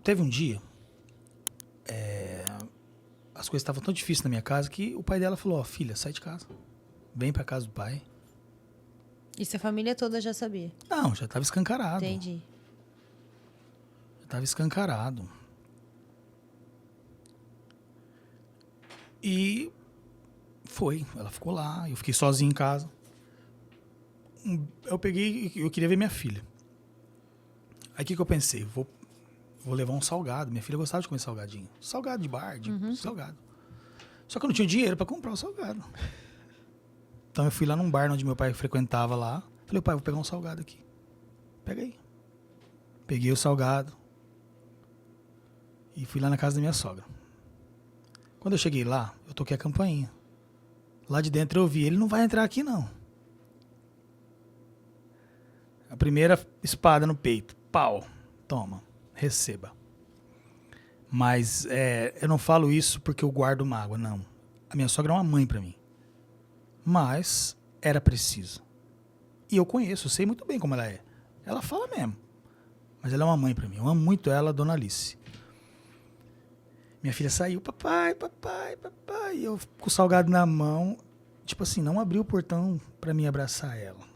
Teve um dia, as coisas estavam tão difíceis na minha casa que o pai dela falou, filha, sai de casa. Vem pra casa do pai. Isso a família toda já sabia? Não, já estava escancarado. Entendi. Já estava escancarado. E foi. Ela ficou lá. Eu fiquei sozinho em casa. Eu queria ver minha filha. Aí o que eu pensei? Vou levar um salgado. Minha filha gostava de comer salgadinho. Salgado de bar, salgado. Só que eu não tinha dinheiro para comprar o salgado. Então eu fui lá num bar onde meu pai frequentava lá. Falei, pai, vou pegar um salgado aqui. Pega aí. Peguei o salgado. E fui lá na casa da minha sogra. Quando eu cheguei lá, eu toquei a campainha. Lá de dentro eu vi, ele não vai entrar aqui não. A primeira espada no peito. Pau. Toma. Receba. Mas eu não falo isso porque eu guardo mágoa, não. A minha sogra é uma mãe pra mim. Mas era preciso. E eu conheço, eu sei muito bem como ela é. Ela fala mesmo. Mas ela é uma mãe pra mim. Eu amo muito ela, Dona Alice. Minha filha saiu, papai. E eu com o salgado na mão, tipo assim, não abri o portão pra mim abraçar ela.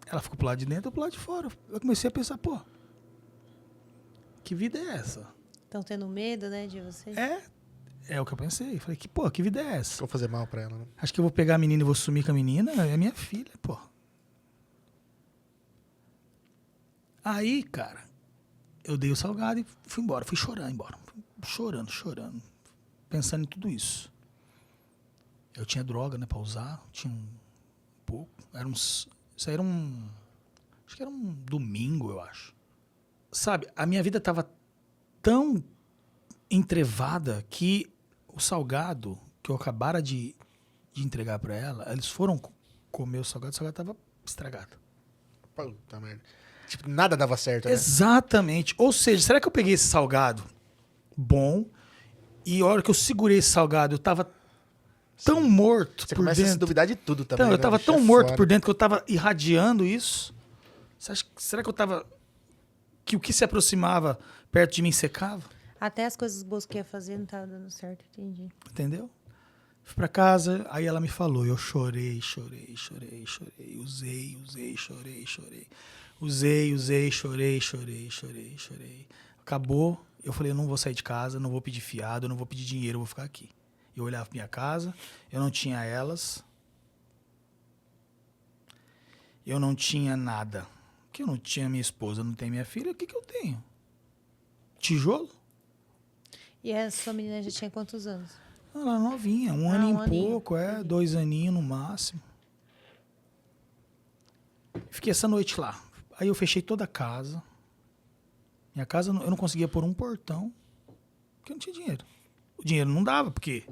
Ela ficou pro lado de dentro, eu pro lado de fora. Eu comecei a pensar, que vida é essa? Estão tendo medo, né, de você? É o que eu pensei. Falei, que vida é essa? Vou fazer mal pra ela, né? Acho que eu vou pegar a menina e vou sumir com a menina. É minha filha, Aí, cara, eu dei o salgado e fui embora. Fui chorando embora. Chorando. Pensando em tudo isso. Eu tinha droga, né, pra usar. Tinha um pouco. Isso aí era acho que era um domingo, eu acho. Sabe, a minha vida tava tão entrevada que o salgado que eu acabara de entregar pra ela, eles foram comer o salgado tava estragado. Puta merda. Tipo, nada dava certo, né? Exatamente. Ou seja, será que eu peguei esse salgado bom e a hora que eu segurei esse salgado eu tava tão morto Você por começa a se dentro. duvidar de tudo também. Então, eu né? tava Bicho, tão é morto foda. por dentro que eu tava irradiando isso. Será que eu tava... Que o que se aproximava perto de mim secava? Até as coisas boas que ia fazer não tava dando certo, entendi. Entendeu? Fui pra casa, aí ela me falou, eu chorei. Usei, chorei. Acabou, eu falei, eu não vou sair de casa, não vou pedir fiado, eu não vou pedir dinheiro, eu vou ficar aqui. Eu olhava pra minha casa, eu não tinha elas, eu não tinha nada. Porque eu não tinha minha esposa, não tenho minha filha, o que eu tenho? Tijolo? E a sua menina já tinha quantos anos? Ela novinha, um ano e aninho. pouco, 2 aninhos no máximo. Fiquei essa noite lá. Aí eu fechei toda a casa. Minha casa, eu não conseguia pôr um portão, porque eu não tinha dinheiro. O dinheiro não dava, porque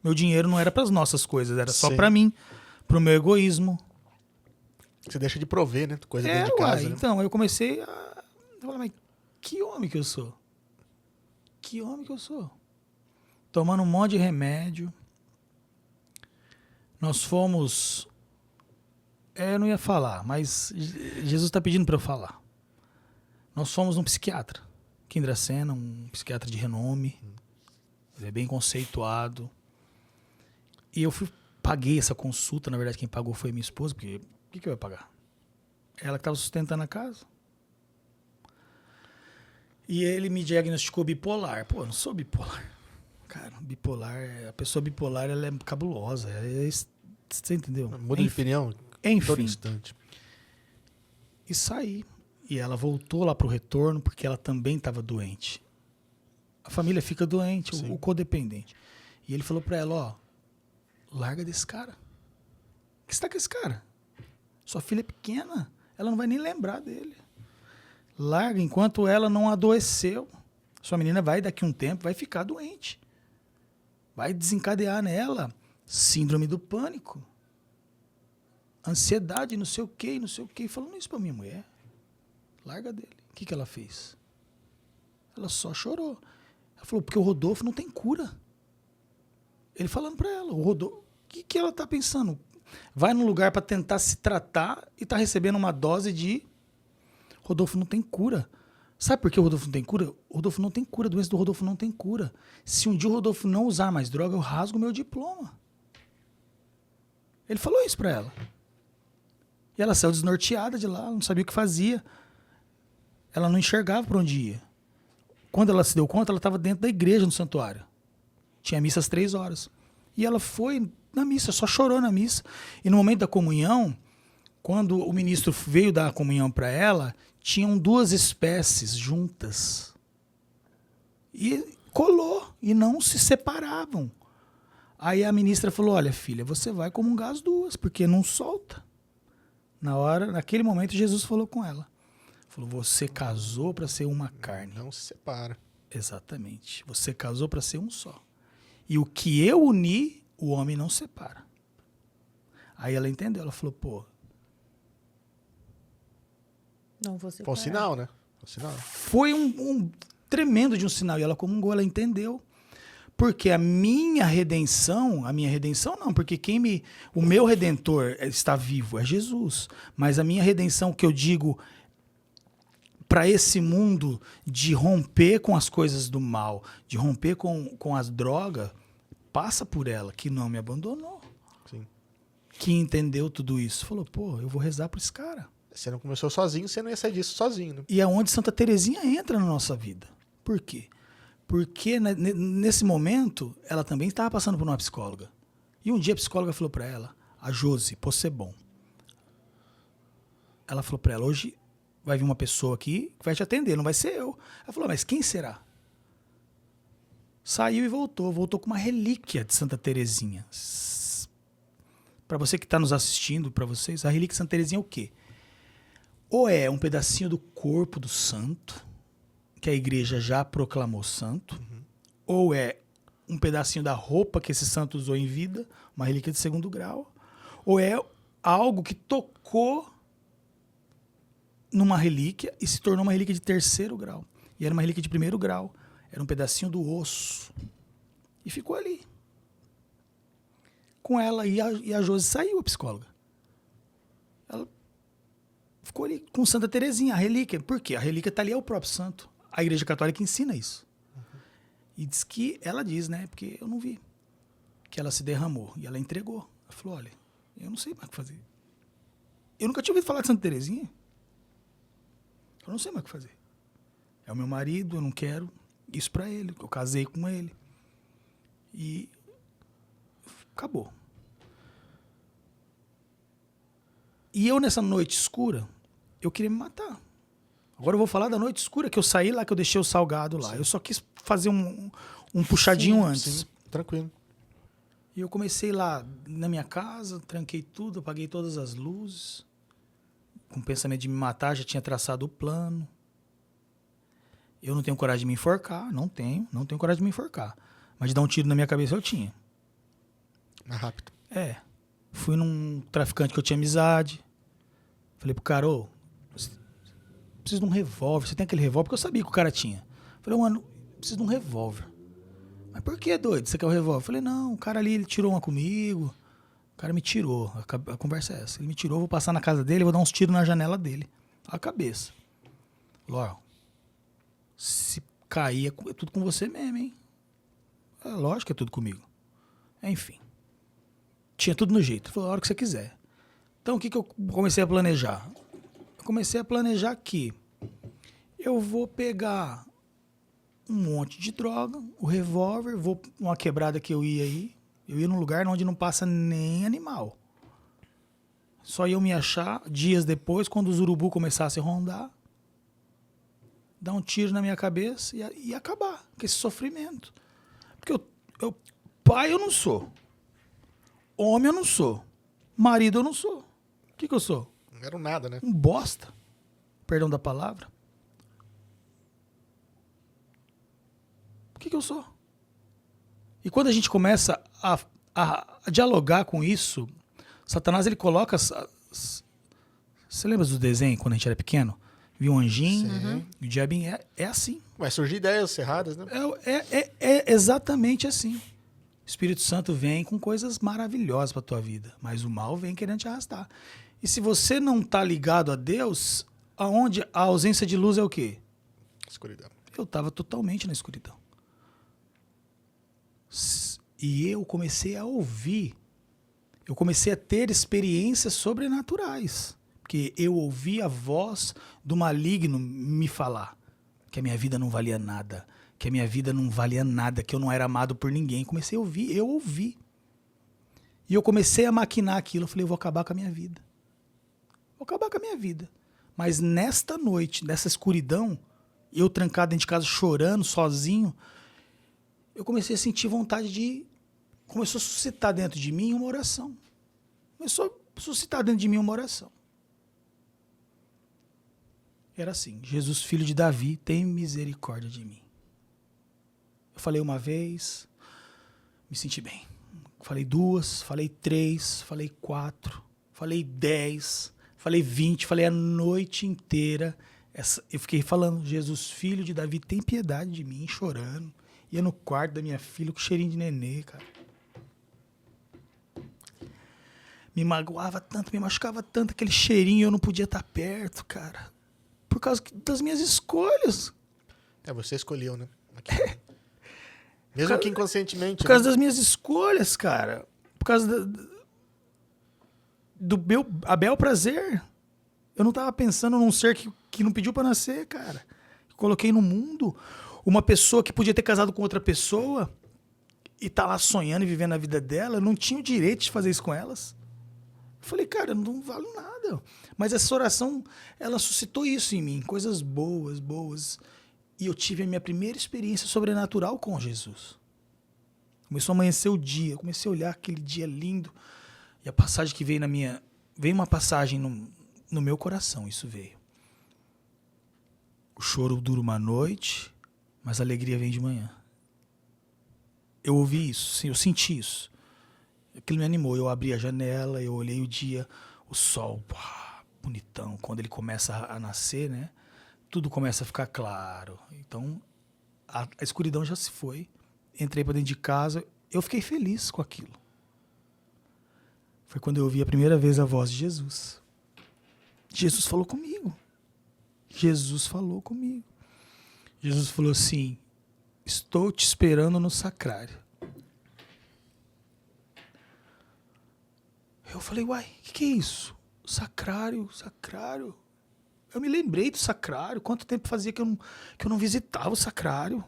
meu dinheiro não era para as nossas coisas, era só Sim. para mim, pro meu egoísmo. Você deixa de prover, né? Coisa dentro de casa. Né? Então, eu comecei a falar, mas que homem que eu sou? Tomando um monte de remédio. Nós fomos... eu não ia falar, mas Jesus está pedindo para eu falar. Nós fomos num psiquiatra, aqui em Dracena, um psiquiatra de renome. Ele é bem conceituado. E eu paguei essa consulta. Na verdade, quem pagou foi minha esposa, porque o que eu ia pagar? Ela que estava sustentando a casa. E ele me diagnosticou bipolar. Eu não sou bipolar. Cara, a pessoa bipolar, ela é cabulosa. Você entendeu? Muda de opinião todo Enfim. instante. E saí. E ela voltou lá pro retorno porque ela também estava doente. A família fica doente, o codependente. E ele falou para ela, larga desse cara. O que você tá com esse cara? Sua filha é pequena, ela não vai nem lembrar dele. Larga enquanto ela não adoeceu. Sua menina vai, daqui a um tempo, vai ficar doente. Vai desencadear nela síndrome do pânico. Ansiedade, não sei o quê. Falando isso pra minha mulher. Larga dele. O que ela fez? Ela só chorou. Ela falou, porque o Rodolfo não tem cura. Ele falando pra ela, o Rodolfo, o que ela tá pensando? Vai num lugar pra tentar se tratar e tá recebendo uma dose de Rodolfo não tem cura. Sabe por que o Rodolfo não tem cura? O Rodolfo não tem cura, a doença do Rodolfo não tem cura. Se um dia o Rodolfo não usar mais droga, eu rasgo meu diploma. Ele falou isso pra ela. E ela saiu desnorteada de lá, não sabia o que fazia. Ela não enxergava pra onde ia. Quando ela se deu conta, ela estava dentro da igreja, no santuário. Tinha missa às 3 horas. E ela foi na missa, só chorou na missa. E no momento da comunhão, quando o ministro veio dar a comunhão para ela, tinham 2 espécies juntas. E colou, e não se separavam. Aí a ministra falou, olha filha, você vai comungar as 2, porque não solta. Naquele momento, Jesus falou com ela. Falou, você casou para ser uma carne. Não se separa. Exatamente. Você casou para ser um só. E o que eu uni, o homem não separa. Aí ela entendeu, ela falou, pô. Não vou separar. Foi um sinal, né? Foi um sinal. Foi um tremendo de um sinal. E ela comungou, ela entendeu. Porque a minha redenção não, porque o meu redentor está vivo, é Jesus. Mas a minha redenção, que eu digo para esse mundo de romper com as coisas do mal, de romper com as drogas, passa por ela, que não me abandonou. Sim. Que entendeu tudo isso. Falou, pô, eu vou rezar por esse cara. Você não começou sozinho, você não ia sair disso sozinho, né? E é onde Santa Terezinha entra na nossa vida. Por quê? Porque nesse momento, ela também estava passando por uma psicóloga. E um dia a psicóloga falou para ela, a Josi, pô, ser bom. Ela falou para ela, hoje vai vir uma pessoa aqui que vai te atender, não vai ser eu. Ela falou, mas quem será? Saiu e voltou com uma relíquia de Santa Terezinha. Para você que está nos assistindo, para vocês, a relíquia de Santa Terezinha é o quê? Ou é um pedacinho do corpo do santo, que a igreja já proclamou santo, ou é um pedacinho da roupa que esse santo usou em vida, uma relíquia de 2º grau, ou é algo que tocou numa relíquia e se tornou uma relíquia de 3º grau. E era uma relíquia de 1º grau. Era um pedacinho do osso. E ficou ali. Com ela. E a Josi saiu, a psicóloga. Ela ficou ali com Santa Terezinha, a relíquia. Por quê? A relíquia está ali, é o próprio santo. A Igreja Católica ensina isso. E diz que, ela diz, né? Porque eu não vi. Que ela se derramou. E ela entregou. Ela falou, olha, eu não sei mais o que fazer. Eu nunca tinha ouvido falar de Santa Terezinha. Eu não sei mais o que fazer. É o meu marido, eu não quero isso pra ele. Eu casei com ele. E acabou. E eu, nessa noite escura, eu queria me matar. Agora eu vou falar da noite escura, que eu saí lá, que eu deixei o salgado lá. Sim. Eu só quis fazer um puxadinho antes. Sim, tranquilo. E eu comecei lá na minha casa, tranquei tudo, apaguei todas as luzes. Com o pensamento de me matar, já tinha traçado o plano. Eu não tenho coragem de me enforcar, não tenho coragem de me enforcar. Mas de dar um tiro na minha cabeça eu tinha. Mais rápido. É. Fui num traficante que eu tinha amizade. Falei pro cara, ô, preciso de um revólver. Você tem aquele revólver? Porque eu sabia que o cara tinha. Falei, mano, preciso de um revólver. Mas por que, doido? Você quer o revólver? Falei, não, o cara ali, ele tirou uma comigo. O cara me tirou. A conversa é essa. Ele me tirou, vou passar na casa dele, vou dar uns tiros na janela dele. A cabeça. Ló, se cair, é tudo com você mesmo, hein? É lógico que é tudo comigo. Enfim. Tinha tudo no jeito. Falei, a hora que você quiser. Então, o que eu comecei a planejar? Eu comecei a planejar que eu vou pegar um monte de droga, o revólver, vou uma quebrada que eu ia aí. Eu ia num lugar onde não passa nem animal. Só iam me achar dias depois, quando os urubu começassem a rondar, dar um tiro na minha cabeça e acabar com esse sofrimento. Porque eu pai eu não sou. Homem eu não sou. Marido eu não sou. O que eu sou? Não era nada, né? Um bosta. Perdão da palavra. O que eu sou? E quando a gente começa a dialogar com isso, Satanás ele coloca... Você lembra do desenho quando a gente era pequeno? Viu um anjinho, e o diabinho é assim. Vai surgir ideias erradas, né? É exatamente assim. O Espírito Santo vem com coisas maravilhosas para tua vida, mas o mal vem querendo te arrastar. E se você não tá ligado a Deus, Aonde a ausência de luz é o quê? Escuridão. Eu estava totalmente na escuridão. E eu comecei a ouvir. Eu comecei a ter experiências sobrenaturais. Porque eu ouvi a voz do maligno me falar que a minha vida não valia nada. Que a minha vida não valia nada. Que eu não era amado por ninguém. Comecei a ouvir. Eu ouvi. E eu comecei a maquinar aquilo. Eu falei, eu vou acabar com a minha vida. Vou acabar com a minha vida. Mas nesta noite, nessa escuridão, eu trancado dentro de casa chorando, sozinho, eu comecei a sentir vontade de... Começou a suscitar dentro de mim uma oração. Começou a suscitar dentro de mim uma oração. Era assim, Jesus, filho de Davi, tem misericórdia de mim. Eu falei uma vez, me senti bem. Falei 2, falei 3, falei 4, falei 10, falei 20, falei a noite inteira. Eu fiquei falando, Jesus, filho de Davi, tem piedade de mim, chorando. Ia no quarto da minha filha com cheirinho de nenê, cara. Me magoava tanto, me machucava tanto, aquele cheirinho, eu não podia estar perto, cara. Por causa das minhas escolhas. Você escolheu, né? Mesmo que inconscientemente. Por causa das minhas escolhas, cara. Por causa do meu a bel prazer. Eu não tava pensando num ser que não pediu pra nascer, cara. Eu coloquei no mundo uma pessoa que podia ter casado com outra pessoa e tá lá sonhando e vivendo a vida dela. Eu não tinha o direito de fazer isso com elas. Eu falei, cara, não vale nada. Mas essa oração, ela suscitou isso em mim. Coisas boas, boas. E eu tive a minha primeira experiência sobrenatural com Jesus. Começou a amanhecer o dia. Eu comecei a olhar aquele dia lindo. E a passagem que veio na minha... Veio uma passagem no meu coração, isso veio. O choro dura uma noite, mas a alegria vem de manhã. Eu ouvi isso, sim, eu senti isso. Aquilo me animou. Eu abri a janela, eu olhei o dia, o sol, bonitão. Quando ele começa a nascer, né? Tudo começa a ficar claro. Então, a escuridão já se foi. Entrei para dentro de casa, eu fiquei feliz com aquilo. Foi quando eu ouvi a primeira vez a voz de Jesus. Jesus falou comigo. Jesus falou comigo. Jesus falou assim, estou te esperando no sacrário. Eu falei, uai, o que é isso? Sacrário, sacrário. Eu me lembrei do sacrário. Quanto tempo fazia que eu não visitava o sacrário?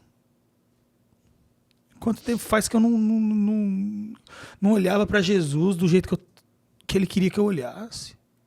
Quanto tempo faz que eu não olhava para Jesus do jeito que ele queria que eu olhasse?